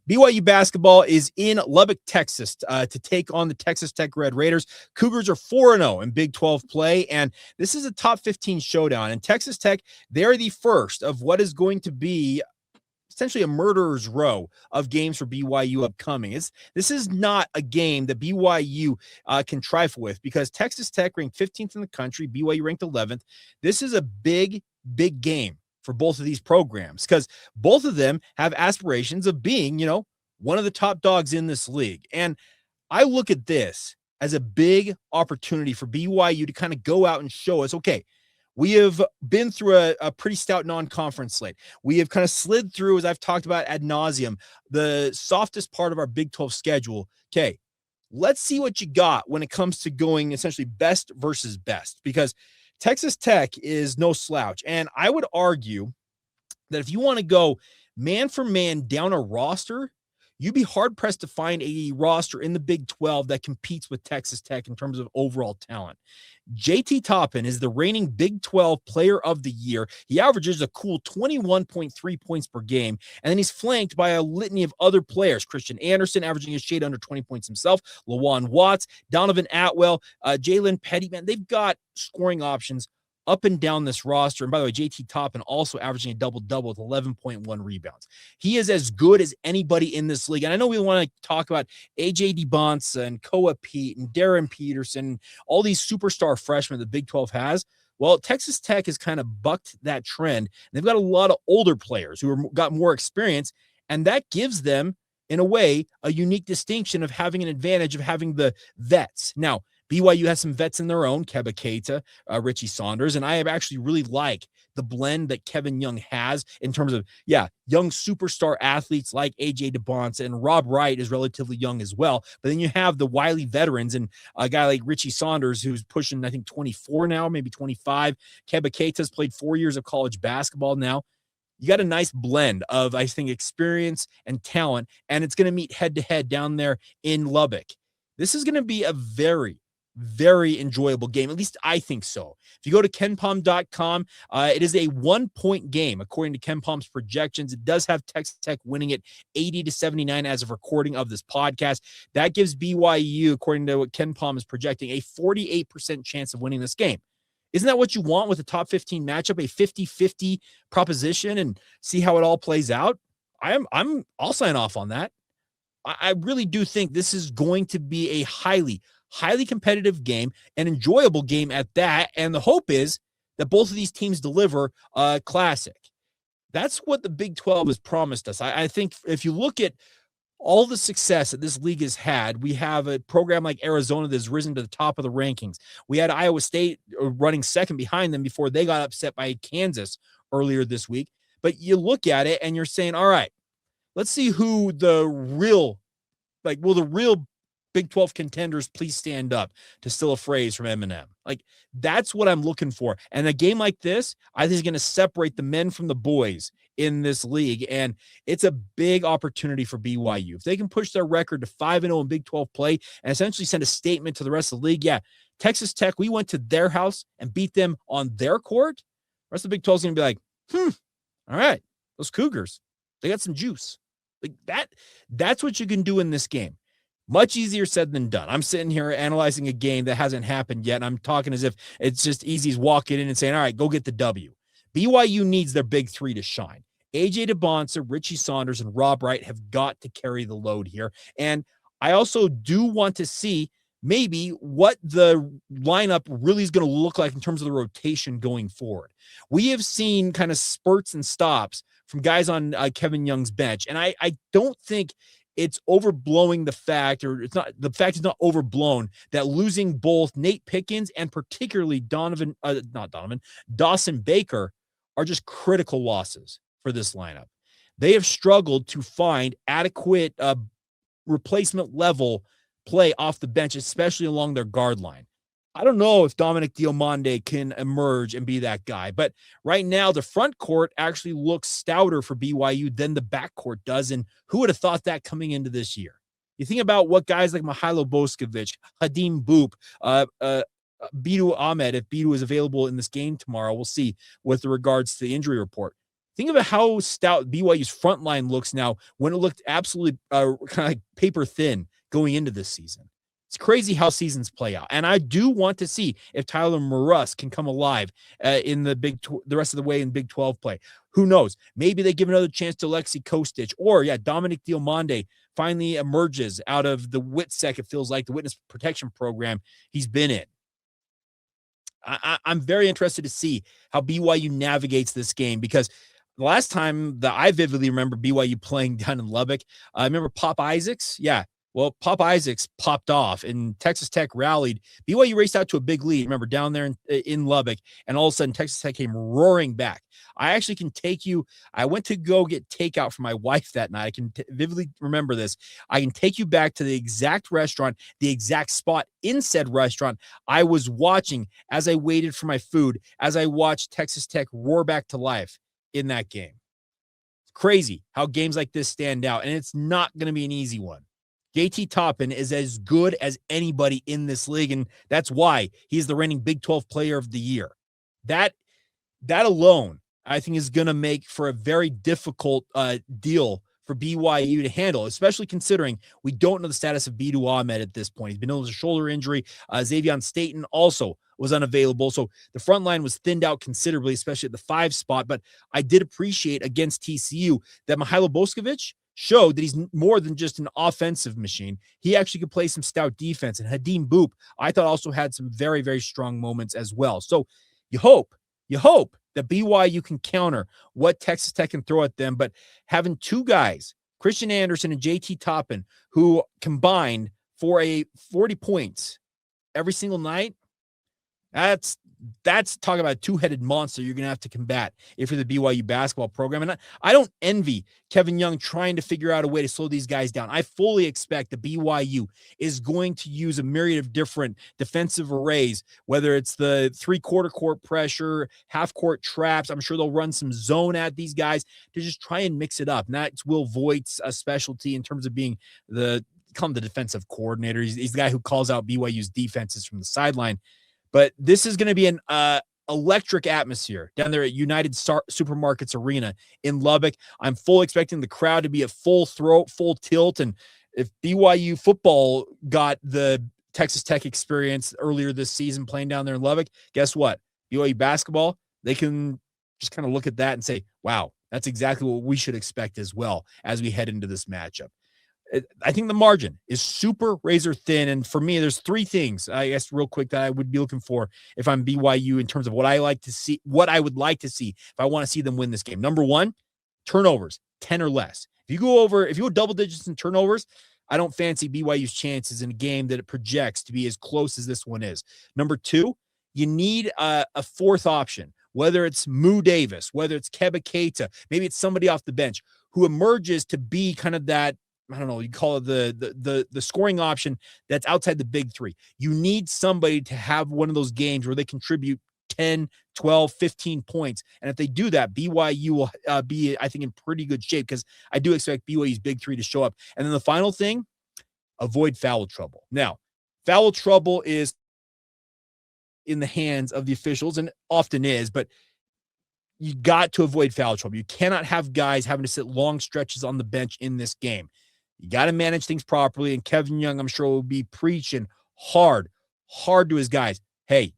BYU basketball is in Lubbock, Texas, to take on the Texas Tech Red Raiders. Cougars are 4-0 in Big 12 play, and this is a top 15 showdown. And Texas Tech, they're the first of what is going to be essentially a murderer's row of games for BYU upcoming. This is not a game that BYU can trifle with, because Texas Tech ranked 15th in the country, BYU ranked 11th. This is a big game for both of these programs, because both of them have aspirations of being, one of the top dogs in this league. And I look at this as a big opportunity for BYU to kind of go out and show us, okay, we have been through a pretty stout non-conference slate. We have kind of slid through, as I've talked about ad nauseum, the softest part of our Big 12 schedule. Okay, let's see what you got when it comes to going essentially best versus best, because Texas Tech is no slouch. And I would argue that if you want to go man for man down a roster, you'd be hard-pressed to find a roster in the Big 12 that competes with Texas Tech in terms of overall talent. JT Toppin is the reigning Big 12 Player of the Year. He averages a cool 21.3 points per game, and then he's flanked by a litany of other players. Christian Anderson averaging a shade under 20 points himself, Lawan Watts, Donovan Atwell, Jalen Petty. Man, they've got scoring options up and down this roster. And by the way, JT Toppin also averaging a double-double with 11.1 rebounds. He is as good as anybody in this league. And I know we want to talk about AJ Dybantsa and Koa Pete and Darren Peterson, all these superstar freshmen the Big 12 has. Well, Texas Tech has kind of bucked that trend. They've got a lot of older players who have got more experience, and that gives them, in a way, a unique distinction of having an advantage of having the vets. Now, BYU has some vets in their own, Keba Keita, Richie Saunders, and I have actually really like the blend that Kevin Young has in terms of, young superstar athletes like AJ Dybantsa, and Rob Wright is relatively young as well. But then you have the wily veterans and a guy like Richie Saunders, who's pushing, I think, 24 now, maybe 25. Keba Keita's played 4 years of college basketball now. You got a nice blend of, I think, experience and talent, and it's going to meet head-to-head down there in Lubbock. This is going to be a very enjoyable game. At least I think so. If you go to KenPom.com, it is a 1-point game. According to KenPom's projections, it does have Texas Tech winning it 80-79 as of recording of this podcast. That gives BYU, according to what KenPom is projecting, a 48% chance of winning this game. Isn't that what you want with a top 15 matchup, a 50-50 proposition, and see how it all plays out? I'll sign off on that. I really do think this is going to be a highly competitive game, an enjoyable game at that. And the hope is that both of these teams deliver a classic. That's what the Big 12 has promised us. I think if you look at all the success that this league has had, we have a program like Arizona that's risen to the top of the rankings. We had Iowa State running second behind them before they got upset by Kansas earlier this week. But you look at it and you're saying, all right, let's see who the real Big 12 contenders please stand up, to steal a phrase from Eminem. That's what I'm looking for. And a game like this, I think, is going to separate the men from the boys in this league. And it's a big opportunity for BYU. If they can push their record to 5-0 in Big 12 play and essentially send a statement to the rest of the league, Texas Tech, we went to their house and beat them on their court. The rest of the Big 12 is going to be like, all right, those Cougars, they got some juice. That's what you can do in this game. Much easier said than done. I'm sitting here analyzing a game that hasn't happened yet, and I'm talking as if it's just easy as walking in and saying, all right, go get the W. BYU needs their big three to shine. AJ Dybantsa, Richie Saunders, and Rob Wright have got to carry the load here. And I also do want to see maybe what the lineup really is going to look like in terms of the rotation going forward. We have seen kind of spurts and stops from guys on Kevin Young's bench, and I don't think it's overblowing the fact, or the fact is not overblown, that losing both Nate Pickens and particularly Dawson Baker are just critical losses for this lineup. They have struggled to find adequate replacement level play off the bench, especially along their guard line. I don't know if Dominic Diomande can emerge and be that guy, but right now the front court actually looks stouter for BYU than the backcourt does, and who would have thought that coming into this year? You think about what guys like Mihailo Boskovic, Khadim Mboup, Bidoo Ahmed, if Bidoo is available in this game tomorrow, we'll see with regards to the injury report. Think about how stout BYU's front line looks now when it looked absolutely kind of like paper thin going into this season. It's crazy how seasons play out. And I do want to see if Tyler Maruss can come alive in the rest of the way in Big 12 play. Who knows? Maybe they give another chance to Lexi Kostic, or Dominic Diomande finally emerges out of the WITSEC, it feels like, the Witness Protection Program he's been in. I'm very interested to see how BYU navigates this game, because the last time that I vividly remember BYU playing down in Lubbock, I remember Pop Isaacs. Yeah, well, Pop Isaacs popped off and Texas Tech rallied. BYU raced out to a big lead, remember, down there in Lubbock, and all of a sudden Texas Tech came roaring back. I actually can take you. I went to go get takeout for my wife that night. I can vividly remember this. I can take you back to the exact restaurant, the exact spot in said restaurant I was watching as I waited for my food, as I watched Texas Tech roar back to life in that game. It's crazy how games like this stand out, and it's not going to be an easy one. JT Toppin is as good as anybody in this league, and that's why he's the reigning Big 12 Player of the Year. That alone, I think, is going to make for a very difficult deal for BYU to handle, especially considering we don't know the status of Bidoo Ahmed at this point. He's been dealing with a shoulder injury. Xavier Staten also was unavailable. So the front line was thinned out considerably, especially at the 5 spot. But I did appreciate against TCU that Mihailo Boskovic showed that he's more than just an offensive machine. He actually could play some stout defense. And Mboup, I thought, also had some very, very strong moments as well. So you hope that BYU can counter what Texas Tech can throw at them. But having two guys, Christian Anderson and JT Toppin, who combined for a 40 points every single night, that's talking about a two-headed monster you're going to have to combat if you're the BYU basketball program. And I don't envy Kevin Young trying to figure out a way to slow these guys down. I fully expect the BYU is going to use a myriad of different defensive arrays, whether it's the 3/4 court pressure, half-court traps. I'm sure they'll run some zone at these guys to just try and mix it up. And that's Will Voigt's specialty in terms of being the defensive coordinator. He's the guy who calls out BYU's defenses from the sideline. But this is going to be an electric atmosphere down there at United Supermarkets Arena in Lubbock. I'm fully expecting the crowd to be at full throat, full tilt. And if BYU football got the Texas Tech experience earlier this season playing down there in Lubbock, guess what? BYU basketball, they can just kind of look at that and say, wow, that's exactly what we should expect as well as we head into this matchup. I think the margin is super razor thin. And for me, there's 3 things, I guess, real quick, that I would be looking for if I'm BYU in terms of what I would like to see if I want to see them win this game. Number 1, turnovers, 10 or less. If you go double digits in turnovers, I don't fancy BYU's chances in a game that it projects to be as close as this one is. Number 2, you need a 4th option, whether it's Moo Davis, whether it's Keba Keita, maybe it's somebody off the bench who emerges to be kind of that, I don't know, you call it the scoring option that's outside the big 3. You need somebody to have one of those games where they contribute 10, 12, 15 points. And if they do that, BYU will be, I think, in pretty good shape, because I do expect BYU's big 3 to show up. And then the final thing, avoid foul trouble. Now, foul trouble is in the hands of the officials, and often is, but you got to avoid foul trouble. You cannot have guys having to sit long stretches on the bench in this game. You got to manage things properly, and Kevin Young, I'm sure, will be preaching hard to his guys. Hey,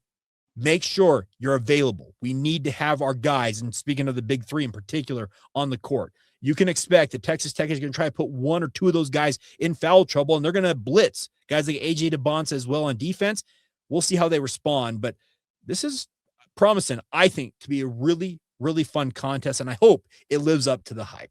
make sure you're available. We need to have our guys, and speaking of the big 3 in particular, on the court. You can expect that Texas Tech is going to try to put 1 or 2 of those guys in foul trouble, and they're going to blitz guys like AJ Dybantsa as well on defense. We'll see how they respond, but this is promising, I think, to be a really, really fun contest, and I hope it lives up to the hype.